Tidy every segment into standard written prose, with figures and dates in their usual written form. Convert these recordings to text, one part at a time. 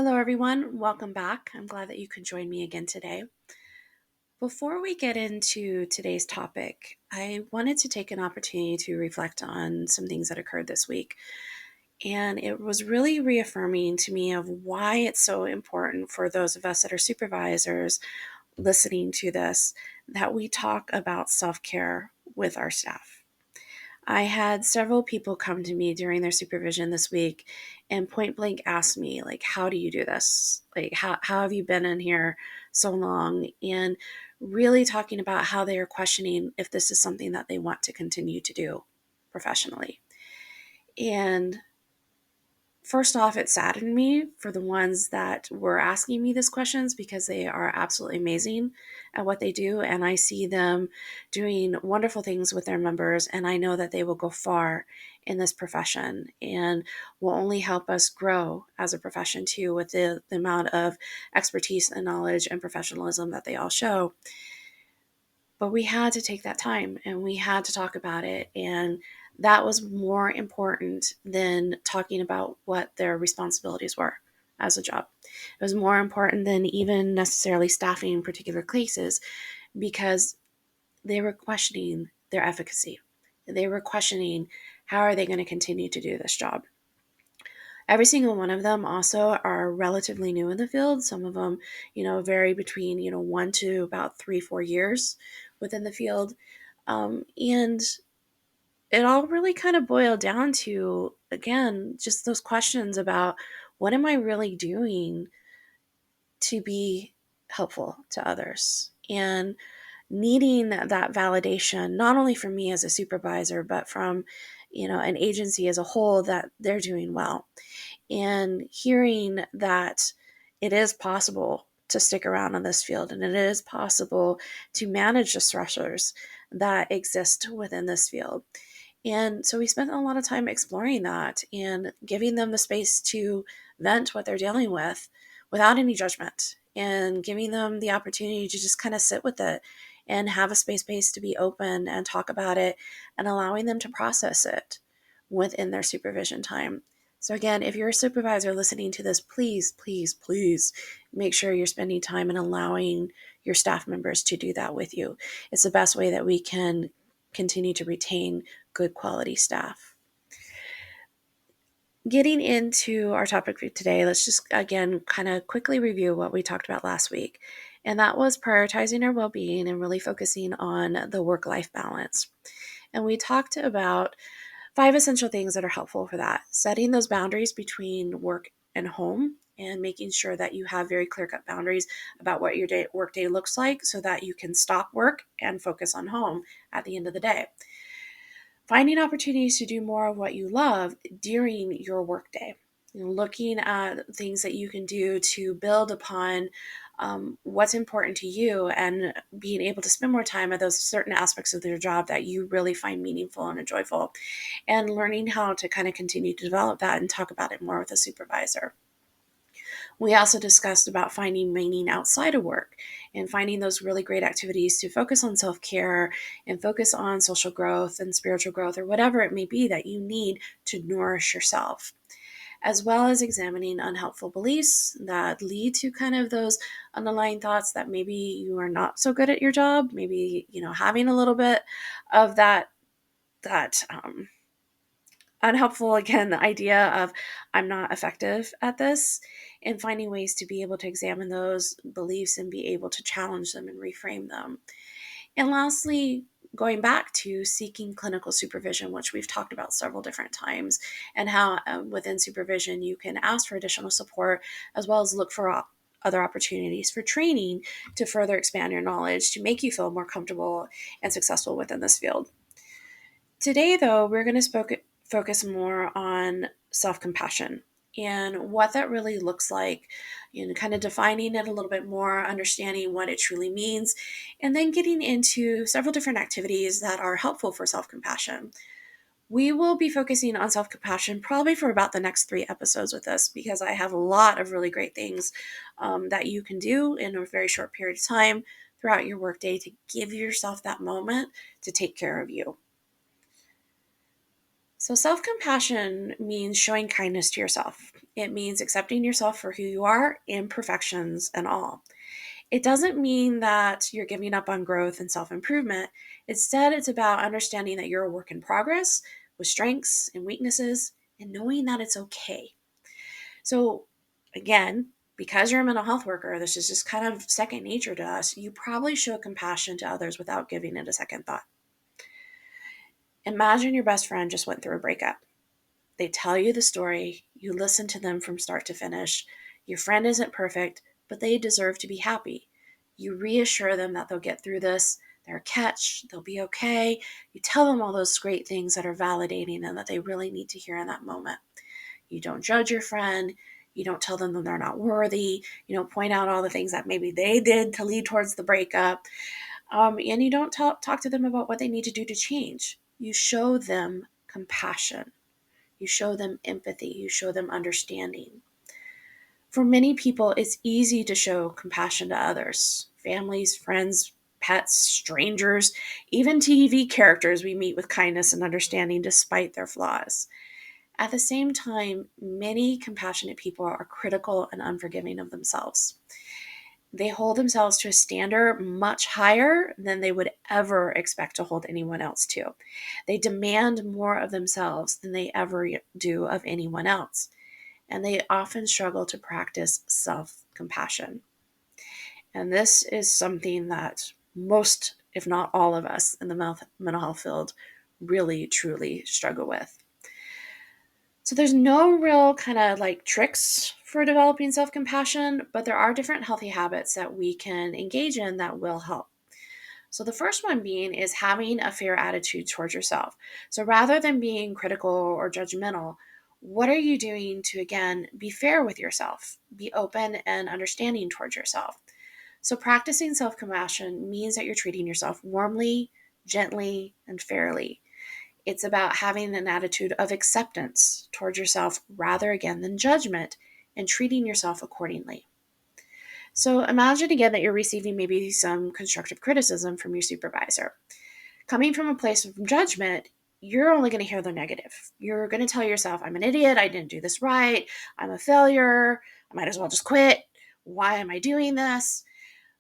Hello, everyone. Welcome back. I'm glad that you could join me again today. Before we get into today's topic, I wanted to take an opportunity to reflect on some things that occurred this week. And it was really reaffirming to me of why it's so important for those of us that are supervisors listening to this that we talk about self care with our staff. I had several people come to me during their supervision this week and point blank ask me, like, how do you do this? Like, how have you been in here so long? And really talking about how they are questioning if this is something that they want to continue to do professionally. And first off, it saddened me for the ones that were asking me these questions because they are absolutely amazing at what they do. And I see them doing wonderful things with their members. And I know that they will go far in this profession and will only help us grow as a profession too, with the amount of expertise and knowledge and professionalism that they all show. But we had to take that time and we had to talk about it. And that was more important than talking about what their responsibilities were as a job. It was more important than even necessarily staffing particular cases because they were questioning their efficacy. They were questioning how are they going to continue to do this job. Every single one of them also are relatively new in the field. Some of them, vary between, 1 to about 3, 4 years within the field. And it all really kind of boiled down to, again, just those questions about what am I really doing to be helpful to others? And needing that validation, not only from me as a supervisor, but from, an agency as a whole that they're doing well. And hearing that it is possible to stick around in this field and it is possible to manage the stressors that exist within this field. And so we spent a lot of time exploring that and giving them the space to vent what they're dealing with without any judgment and giving them the opportunity to just kind of sit with it and have a space to be open and talk about it and allowing them to process it within their supervision time. So again, if you're a supervisor listening to this, please, please, please make sure you're spending time and allowing your staff members to do that with you. It's the best way that we can continue to retain good quality staff. Getting into our topic for today, let's just again kind of quickly review what we talked about last week. And that was prioritizing our well being and really focusing on the work life balance. And we talked about 5 essential things that are helpful for that: setting those boundaries between work and home, and making sure that you have very clear cut boundaries about what your work day looks like so that you can stop work and focus on home at the end of the day. Finding opportunities to do more of what you love during your workday. Looking at things that you can do to build upon what's important to you and being able to spend more time at those certain aspects of your job that you really find meaningful and enjoyable, and learning how to kind of continue to develop that and talk about it more with a supervisor. We also discussed about finding meaning outside of work and finding those really great activities to focus on self-care and focus on social growth and spiritual growth, or whatever it may be that you need to nourish yourself, as well as examining unhelpful beliefs that lead to kind of those underlying thoughts that maybe you are not so good at your job, maybe, having a little bit of that unhelpful, again, the idea of I'm not effective at this, and finding ways to be able to examine those beliefs and be able to challenge them and reframe them. And lastly, going back to seeking clinical supervision, which we've talked about several different times, and how within supervision you can ask for additional support as well as look for other opportunities for training to further expand your knowledge to make you feel more comfortable and successful within this field. Today, though, we're going to focus more on self-compassion and what that really looks like, kind of defining it a little bit more, understanding what it truly means, and then getting into several different activities that are helpful for self-compassion. We will be focusing on self-compassion probably for about the next 3 episodes with this, because I have a lot of really great things that you can do in a very short period of time throughout your workday to give yourself that moment to take care of you. So, self compassion means showing kindness to yourself. It means accepting yourself for who you are, imperfections and all. It doesn't mean that you're giving up on growth and self improvement. Instead, it's about understanding that you're a work in progress with strengths and weaknesses and knowing that it's okay. So, again, because you're a mental health worker, this is just kind of second nature to us. You probably show compassion to others without giving it a second thought. Imagine your best friend just went through a breakup. They tell you the story, you listen to them from start to finish. Your friend isn't perfect, but they deserve to be happy. You reassure them that they'll get through this, they're a catch, they'll be okay. You tell them all those great things that are validating and that they really need to hear in that moment. You don't judge your friend. You don't tell them that they're not worthy. You don't point out all the things that maybe they did to lead towards the breakup. And you don't talk to them about what they need to do to change. You show them compassion. You show them empathy. You show them understanding. For many people, it's easy to show compassion to others, families, friends, pets, strangers, even TV characters we meet with kindness and understanding despite their flaws. At the same time, many compassionate people are critical and unforgiving of themselves. They hold themselves to a standard much higher than they would ever expect to hold anyone else to. They demand more of themselves than they ever do of anyone else. And they often struggle to practice self compassion. And this is something that most, if not all of us in the mental health field really, truly struggle with. So there's no real kind of like tricks for developing self compassion, but there are different healthy habits that we can engage in that will help. So the first one being is having a fair attitude towards yourself. So rather than being critical or judgmental, what are you doing to, again, be fair with yourself, be open and understanding towards yourself? So practicing self compassion means that you're treating yourself warmly, gently, and fairly. It's about having an attitude of acceptance towards yourself rather again than judgment and treating yourself accordingly. So imagine again that you're receiving maybe some constructive criticism from your supervisor. Coming from a place of judgment, you're only going to hear the negative. You're going to tell yourself, I'm an idiot. I didn't do this right. I'm a failure. I might as well just quit. Why am I doing this?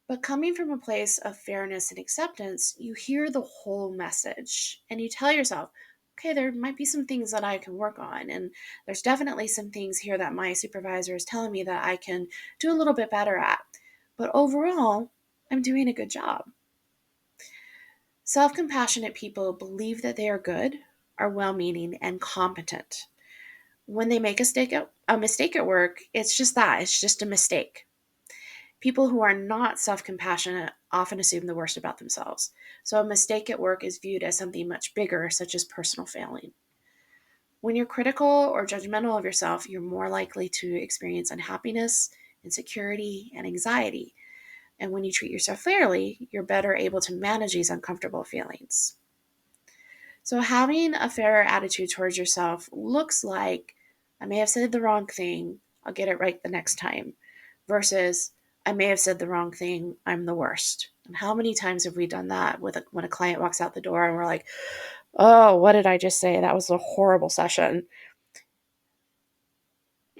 But coming from a place of fairness and acceptance, you hear the whole message and you tell yourself, okay, there might be some things that I can work on. And there's definitely some things here that my supervisor is telling me that I can do a little bit better at. But overall, I'm doing a good job. Self compassionate people believe that they are good, are well meaning, and competent. When they make a mistake at work, it's just that, it's just a mistake. People who are not self compassionate often assume the worst about themselves. So a mistake at work is viewed as something much bigger, such as personal failing. When you're critical or judgmental of yourself, you're more likely to experience unhappiness, insecurity, and anxiety. And when you treat yourself fairly, you're better able to manage these uncomfortable feelings. So, having a fair attitude towards yourself looks like I may have said the wrong thing, I'll get it right the next time, versus I may have said the wrong thing, I'm the worst. And how many times have we done that when a client walks out the door and we're like, oh, what did I just say? That was a horrible session.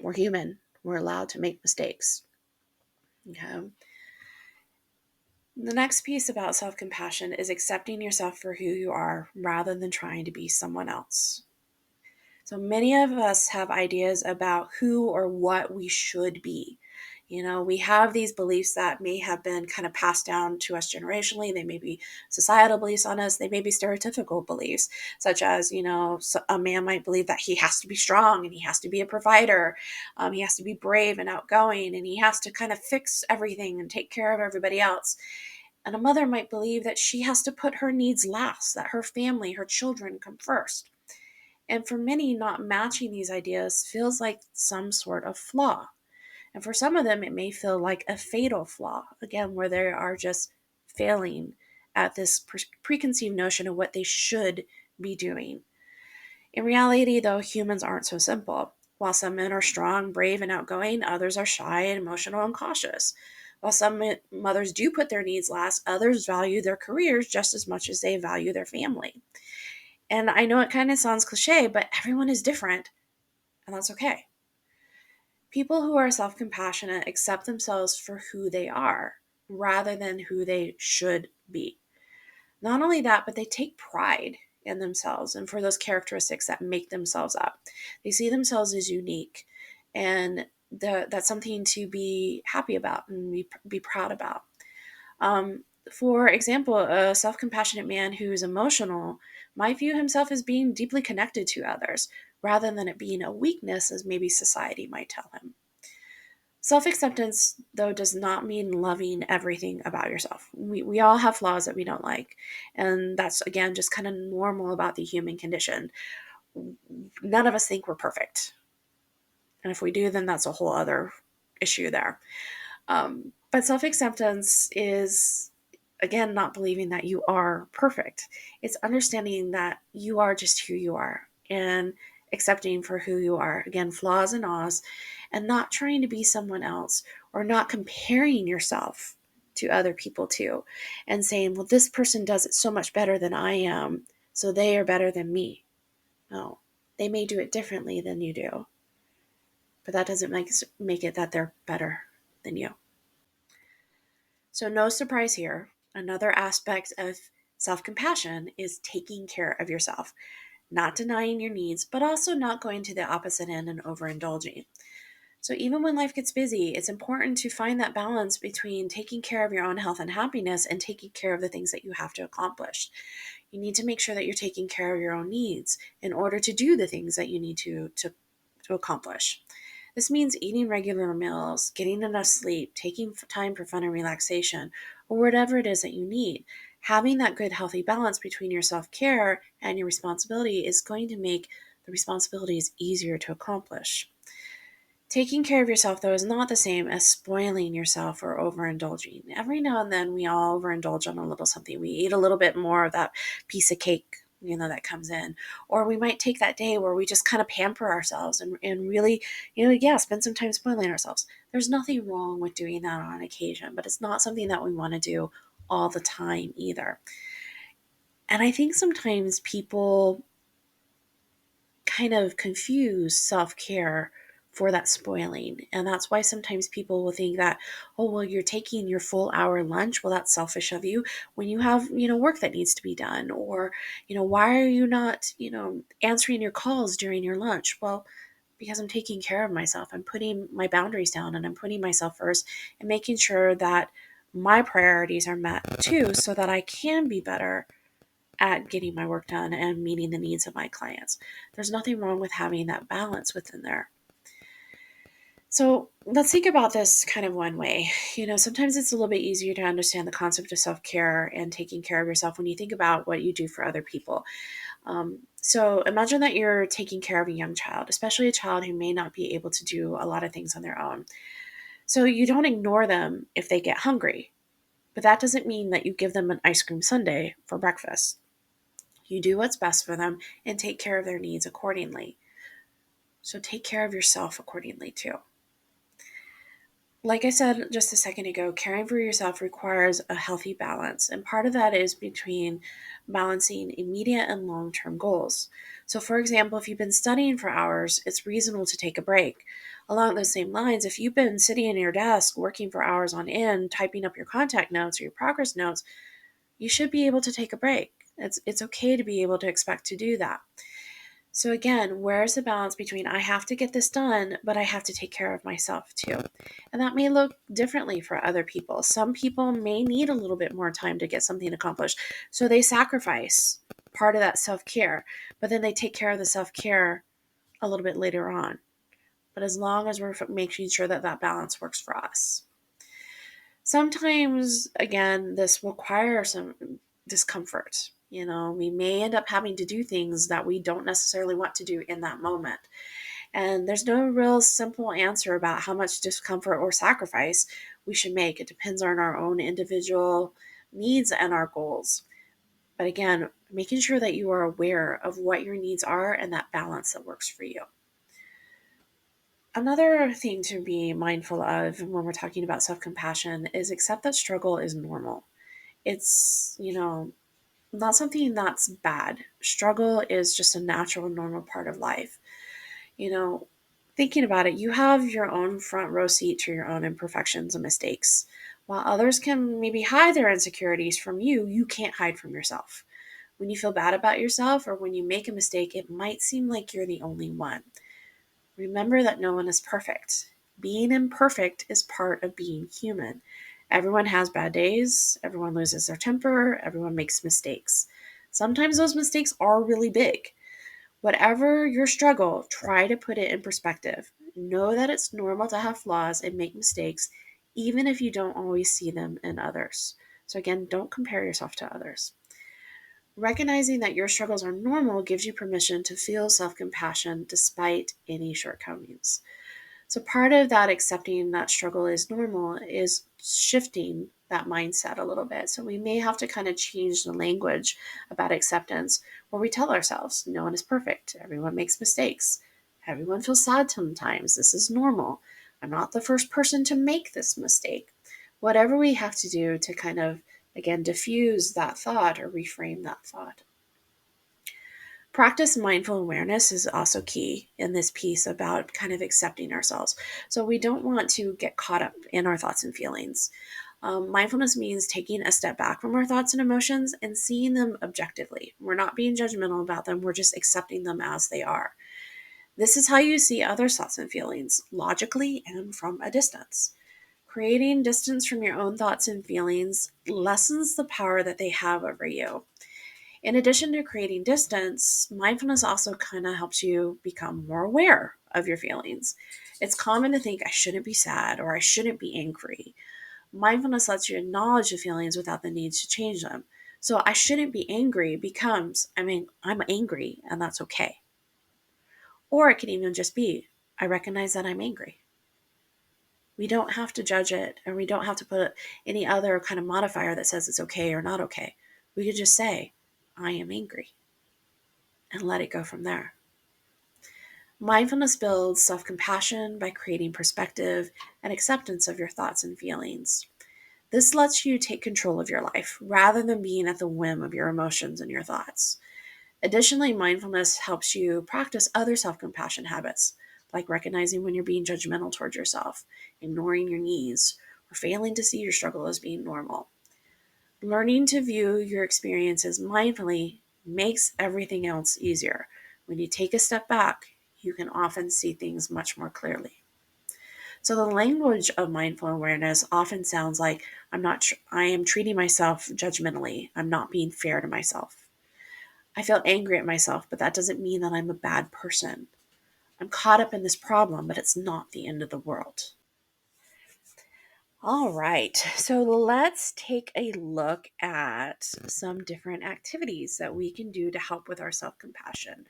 We're human, we're allowed to make mistakes. Okay. The next piece about self compassion is accepting yourself for who you are rather than trying to be someone else. So many of us have ideas about who or what we should be. You know, we have these beliefs that may have been kind of passed down to us generationally. They may be societal beliefs on us. They may be stereotypical beliefs, such as, a man might believe that he has to be strong and he has to be a provider. He has to be brave and outgoing and he has to kind of fix everything and take care of everybody else. And a mother might believe that she has to put her needs last, that her family, her children come first. And for many, not matching these ideas feels like some sort of flaw. And for some of them, it may feel like a fatal flaw, again, where they are just failing at this preconceived notion of what they should be doing. In reality, though, humans aren't so simple. While some men are strong, brave, and outgoing, others are shy and emotional and cautious. While some mothers do put their needs last, others value their careers just as much as they value their family. And I know it kind of sounds cliche, but everyone is different, and that's okay. People who are self compassionate accept themselves for who they are rather than who they should be. Not only that, but they take pride in themselves and for those characteristics that make themselves up. They see themselves as unique, and that's something to be happy about and be proud about. For example, a self compassionate man who is emotional might view himself as being deeply connected to others rather than it being a weakness, as maybe society might tell him. Self acceptance, though, does not mean loving everything about yourself. We all have flaws that we don't like. And that's, again, just kind of normal about the human condition. None of us think we're perfect. And if we do, then that's a whole other issue there. But self acceptance is, again, not believing that you are perfect. It's understanding that you are just who you are and accepting for who you are. Again, flaws and ahs, and not trying to be someone else or not comparing yourself to other people too and saying, well, this person does it so much better than I am, so they are better than me. No, they may do it differently than you do, but that doesn't make it that they're better than you. So, no surprise here. Another aspect of self compassion is taking care of yourself, not denying your needs, but also not going to the opposite end and overindulging. So, even when life gets busy, it's important to find that balance between taking care of your own health and happiness and taking care of the things that you have to accomplish. You need to make sure that you're taking care of your own needs in order to do the things that you need to accomplish. This means eating regular meals, getting enough sleep, taking time for fun and relaxation, or whatever it is that you need. Having that good, healthy balance between your self care and your responsibility is going to make the responsibilities easier to accomplish. Taking care of yourself, though, is not the same as spoiling yourself or overindulging. Every now and then, we all overindulge on a little something. We eat a little bit more of that piece of cake, that comes in. Or we might take that day where we just kind of pamper ourselves and really, yeah, spend some time spoiling ourselves. There's nothing wrong with doing that on occasion, but it's not something that we want to do all the time either. And I think sometimes people kind of confuse self care for that spoiling. And that's why sometimes people will think that, oh, well, you're taking your full hour lunch. Well, that's selfish of you when you have, work that needs to be done. Or, why are you not, answering your calls during your lunch? Well, because I'm taking care of myself. I'm putting my boundaries down and I'm putting myself first and making sure that my priorities are met too, so that I can be better at getting my work done and meeting the needs of my clients. There's nothing wrong with having that balance within there. So let's think about this kind of one way. Sometimes it's a little bit easier to understand the concept of self care and taking care of yourself when you think about what you do for other people. So imagine that you're taking care of a young child, especially a child who may not be able to do a lot of things on their own. So you don't ignore them if they get hungry, but that doesn't mean that you give them an ice cream sundae for breakfast. You do what's best for them and take care of their needs accordingly. So take care of yourself accordingly too. Like I said just a second ago, caring for yourself requires a healthy balance. And part of that is between balancing immediate and long term goals. So, for example, if you've been studying for hours, it's reasonable to take a break. Along those same lines, if you've been sitting in your desk working for hours on end, typing up your contact notes or your progress notes, you should be able to take a break. It's okay to be able to expect to do that. So again, where's the balance between I have to get this done, but I have to take care of myself too? And that may look differently for other people. Some people may need a little bit more time to get something accomplished. So they sacrifice part of that self care, but then they take care of the self care a little bit later on. But as long as we're making sure that that balance works for us. Sometimes, again, this requires some discomfort. We may end up having to do things that we don't necessarily want to do in that moment. And there's no real simple answer about how much discomfort or sacrifice we should make. It depends on our own individual needs and our goals. But again, making sure that you are aware of what your needs are and that balance that works for you. Another thing to be mindful of when we're talking about self compassion is accept that struggle is normal. It's, Not something that's bad. Struggle is just a natural, normal part of life. You know, thinking about it, you have your own front row seat to your own imperfections and mistakes. While others can maybe hide their insecurities from you, you can't hide from yourself. When you feel bad about yourself or when you make a mistake, it might seem like you're the only one. Remember that no one is perfect. Being imperfect is part of being human. Everyone has bad days, everyone loses their temper, everyone makes mistakes. Sometimes those mistakes are really big. Whatever your struggle, try to put it in perspective. Know that it's normal to have flaws and make mistakes, even if you don't always see them in others. So, again, don't compare yourself to others. Recognizing that your struggles are normal gives you permission to feel self compassion despite any shortcomings. So, part of that accepting that struggle is normal is shifting that mindset a little bit. So, we may have to kind of change the language about acceptance where we tell ourselves, no one is perfect. Everyone makes mistakes. Everyone feels sad sometimes. This is normal. I'm not the first person to make this mistake. Whatever we have to do to kind of, again, diffuse that thought or reframe that thought. Practice mindful awareness is also key in this piece about kind of accepting ourselves. So we don't want to get caught up in our thoughts and feelings. Mindfulness means taking a step back from our thoughts and emotions and seeing them objectively. We're not being judgmental about them, we're just accepting them as they are. This is how you see other thoughts and feelings, logically and from a distance. Creating distance from your own thoughts and feelings lessens the power that they have over you. In addition to creating distance, mindfulness also kind of helps you become more aware of your feelings. It's common to think I shouldn't be sad or I shouldn't be angry. Mindfulness lets you acknowledge the feelings without the need to change them. So I shouldn't be angry becomes, I'm angry and that's okay. Or it can even just be, I recognize that I'm angry. We don't have to judge it and we don't have to put any other kind of modifier that says it's okay or not okay. We could just say, I am angry and let it go from there. Mindfulness builds self compassion by creating perspective and acceptance of your thoughts and feelings. This lets you take control of your life rather than being at the whim of your emotions and your thoughts. Additionally, mindfulness helps you practice other self compassion habits, like recognizing when you're being judgmental towards yourself, ignoring your needs, or failing to see your struggle as being normal. Learning to view your experiences mindfully makes everything else easier. When you take a step back, you can often see things much more clearly. So the language of mindful awareness often sounds like I am treating myself judgmentally. I'm not being fair to myself. I feel angry at myself, but that doesn't mean that I'm a bad person. I'm caught up in this problem, but it's not the end of the world. All right, so let's take a look at some different activities that we can do to help with our self compassion.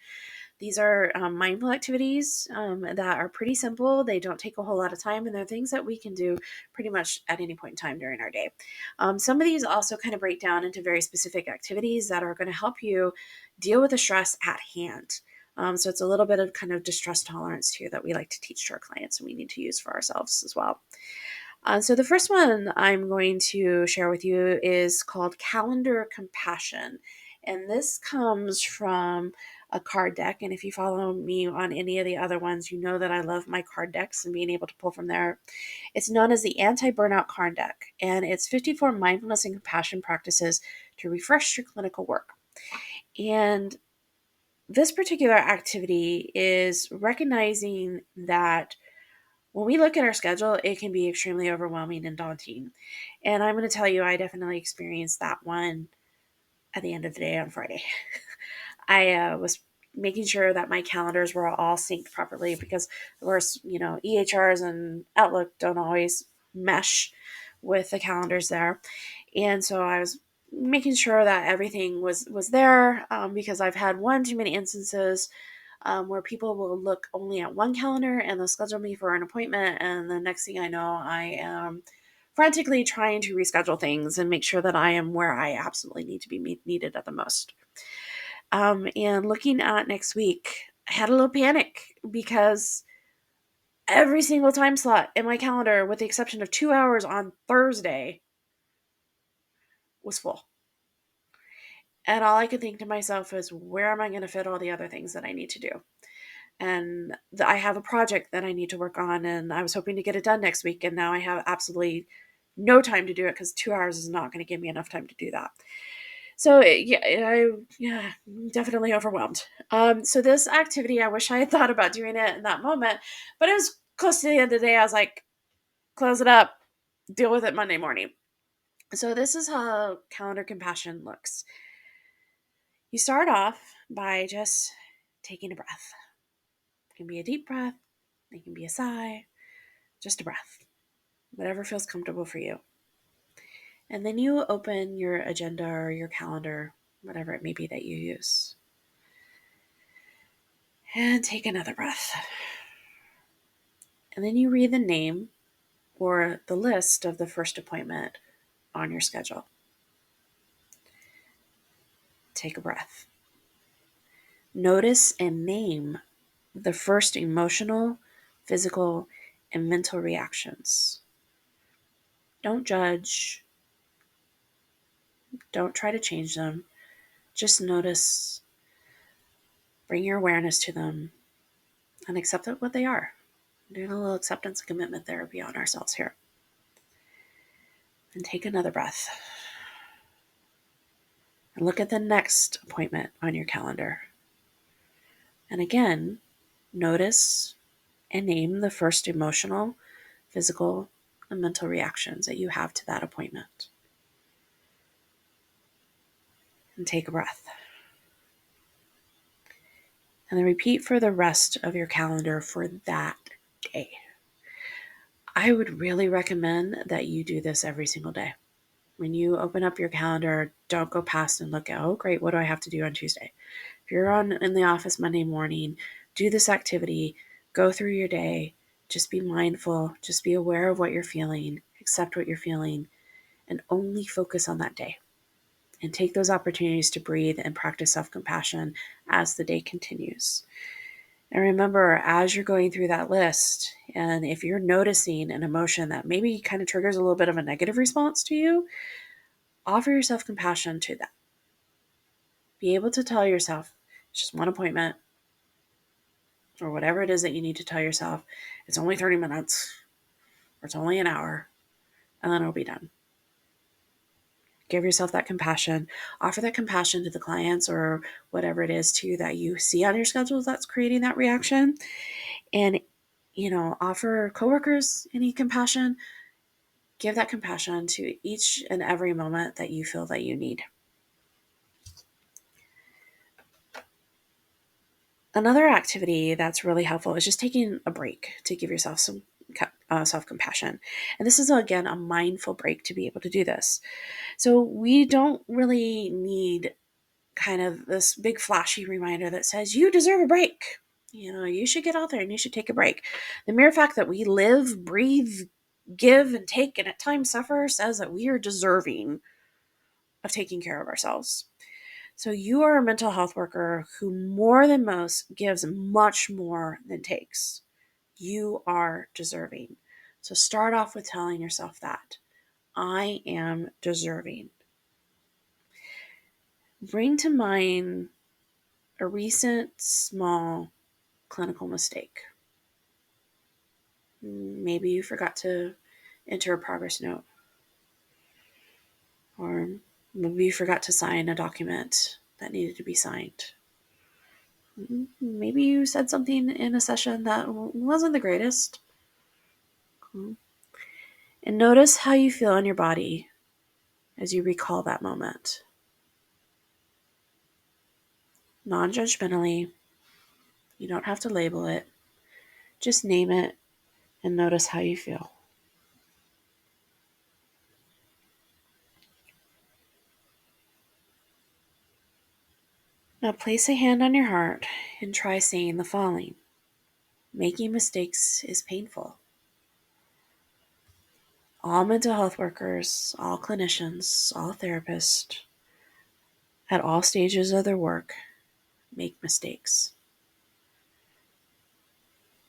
These are mindful activities that are pretty simple. They don't take a whole lot of time, and they're things that we can do pretty much at any point in time during our day. Some of these also kind of break down into very specific activities that are going to help you deal with the stress at hand. So it's a little bit of kind of distress tolerance too that we like to teach to our clients and we need to use for ourselves as well. So the first one I'm going to share with you is called Calendar Compassion. And this comes from a card deck. And if you follow me on any of the other ones, you know that I love my card decks and being able to pull from there. It's known as the Anti Burnout Card Deck, and it's 54 mindfulness and compassion practices to refresh your clinical work. And this particular activity is recognizing that when we look at our schedule, it can be extremely overwhelming and daunting. And I'm going to tell you, I definitely experienced that one at the end of the day on Friday. I was making sure that my calendars were all synced properly because, of course, EHRs and Outlook don't always mesh with the calendars there. And so I was making sure that everything was there because I've had one too many instances where people will look only at one calendar and they'll schedule me for an appointment. And the next thing I know, I am frantically trying to reschedule things and make sure that I am where I absolutely need to be needed at the most. And looking at next week, I had a little panic because every single time slot in my calendar, with the exception of 2 hours on Thursday, was full. And all I could think to myself is, where am I going to fit all the other things that I need to do? And I have a project that I need to work on, and I was hoping to get it done next week. And now I have absolutely no time to do it because 2 hours is not going to give me enough time to do that. So yeah, definitely overwhelmed. So this activity, I wish I had thought about doing it in that moment, but it was close to the end of the day. I was like, close it up, deal with it Monday morning. So this is how calendar compassion looks. You start off by just taking a breath. It can be a deep breath, it can be a sigh, just a breath, whatever feels comfortable for you. And then you open your agenda or your calendar, whatever it may be that you use. And take another breath. And then you read the name or the list of the first appointment on your schedule. Take a breath. Notice and name the first emotional, physical, and mental reactions. Don't judge. Don't try to change them. Just notice, bring your awareness to them, and accept what they are. Doing a little acceptance and commitment therapy on ourselves here. And take another breath. And look at the next appointment on your calendar. And again, notice and name the first emotional, physical, and mental reactions that you have to that appointment. And take a breath. And then repeat for the rest of your calendar for that day. I would really recommend that you do this every single day. When you open up your calendar, don't go past and look at, oh, great, what do I have to do on Tuesday? If you're in the office Monday morning, do this activity, go through your day, just be mindful, just be aware of what you're feeling, accept what you're feeling, and only focus on that day. And take those opportunities to breathe and practice self-compassion as the day continues. And remember, as you're going through that list, and if you're noticing an emotion that maybe kind of triggers a little bit of a negative response to you, offer yourself compassion to that. Be able to tell yourself, it's just one appointment, or whatever it is that you need to tell yourself. It's only 30 minutes, or it's only an hour, and then it'll be done. Give yourself that compassion. Offer that compassion to the clients or whatever it is too that you see on your schedule that's creating that reaction. And, offer coworkers any compassion. Give that compassion to each and every moment that you feel that you need. Another activity that's really helpful is just taking a break to give yourself some self-compassion. And this is, again, a mindful break to be able to do this. So we don't really need kind of this big flashy reminder that says, you deserve a break. You should get out there and you should take a break. The mere fact that we live, breathe, give, and take, and at times suffer says that we are deserving of taking care of ourselves. So you are a mental health worker who more than most gives much more than takes. You are deserving. So start off with telling yourself that. I am deserving. Bring to mind a recent small clinical mistake. Maybe you forgot to enter a progress note, or maybe you forgot to sign a document that needed to be signed. Maybe you said something in a session that wasn't the greatest. And notice how you feel in your body as you recall that moment. Non-judgmentally, you don't have to label it. Just name it and notice how you feel. Now place a hand on your heart and try saying the following. Making mistakes is painful. All mental health workers, all clinicians, all therapists, at all stages of their work, make mistakes.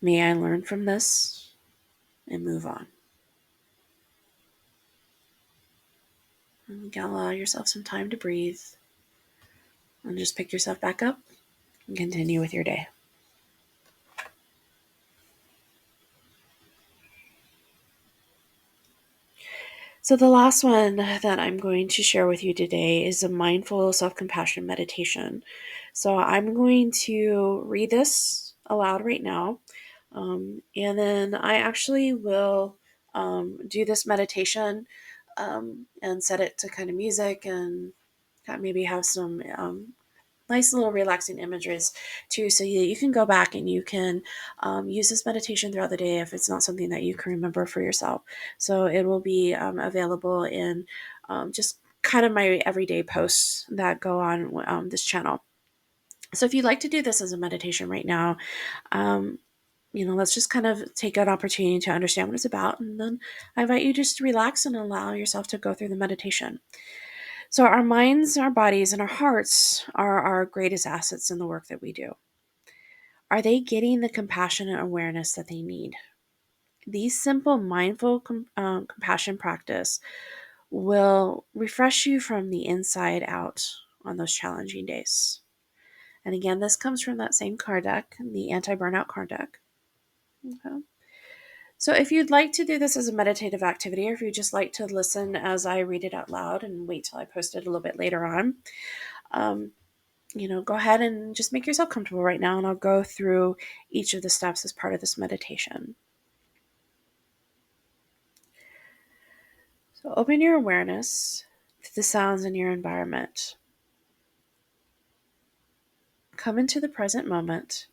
May I learn from this and move on. And you can allow yourself some time to breathe. And just pick yourself back up and continue with your day. So, the last one that I'm going to share with you today is a mindful self compassion meditation. So, I'm going to read this aloud right now. And then I actually will do this meditation and set it to kind of music and maybe have some nice little relaxing images too, so you can go back and you can use this meditation throughout the day if it's not something that you can remember for yourself. So it will be available in just kind of my everyday posts that go on this channel. So if you'd like to do this as a meditation right now, um, let's just kind of take an opportunity to understand what it's about, and then I invite you just to relax and allow yourself to go through the meditation. So, our minds, our bodies, and our hearts are our greatest assets in the work that we do. Are they getting the compassionate awareness that they need? These simple, mindful compassion practice will refresh you from the inside out on those challenging days. And again, this comes from that same card deck, the anti burnout card deck. Okay. So, if you'd like to do this as a meditative activity, or if you just like to listen as I read it out loud and wait till I post it a little bit later on, um, go ahead and just make yourself comfortable right now, and I'll go through each of the steps as part of this meditation. So open your awareness to the sounds in your environment. Come into the present moment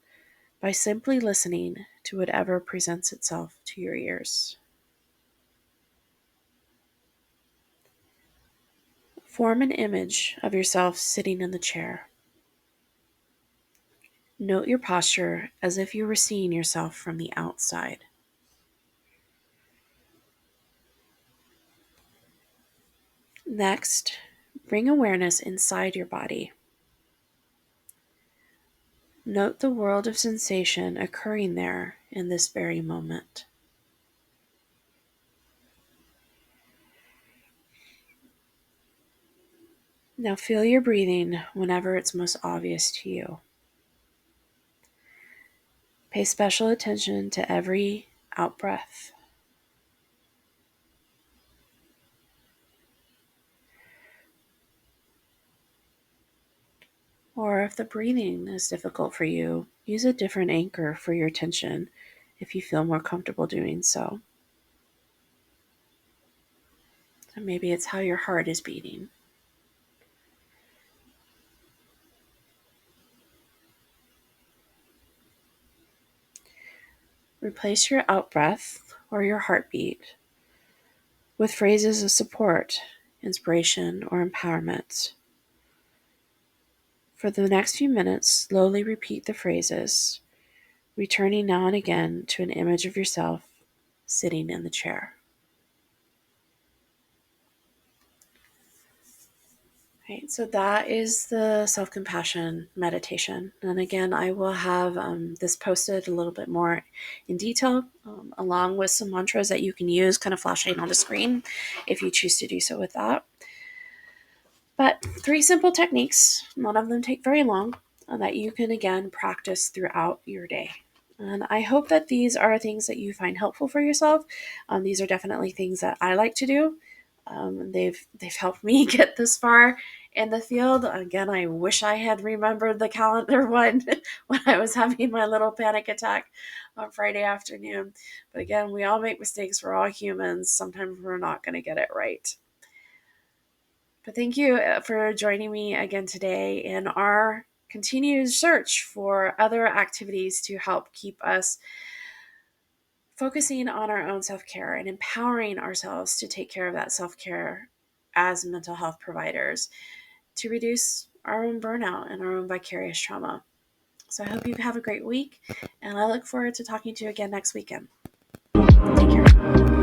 by simply listening to whatever presents itself to your ears. Form an image of yourself sitting in the chair. Note your posture as if you were seeing yourself from the outside. Next, bring awareness inside your body. Note the world of sensation occurring there in this very moment. Now feel your breathing whenever it's most obvious to you. Pay special attention to every out breath. Or if the breathing is difficult for you, use a different anchor for your attention if you feel more comfortable doing so. So maybe it's how your heart is beating. Replace your out breath or your heartbeat with phrases of support, inspiration, or empowerment. For the next few minutes, slowly repeat the phrases, returning now and again to an image of yourself sitting in the chair. Right, so that is the self-compassion meditation. And again, I will have this posted a little bit more in detail, along with some mantras that you can use kind of flashing on the screen if you choose to do so with that. But 3 simple techniques, none of them take very long, that you can again practice throughout your day. And I hope that these are things that you find helpful for yourself. These are definitely things that I like to do. They've helped me get this far in the field. Again, I wish I had remembered the calendar one when I was having my little panic attack on Friday afternoon. But again, we all make mistakes. We're all humans. Sometimes we're not going to get it right. But thank you for joining me again today in our continued search for other activities to help keep us focusing on our own self-care and empowering ourselves to take care of that self-care as mental health providers to reduce our own burnout and our own vicarious trauma. So I hope you have a great week, and I look forward to talking to you again next weekend. Take care.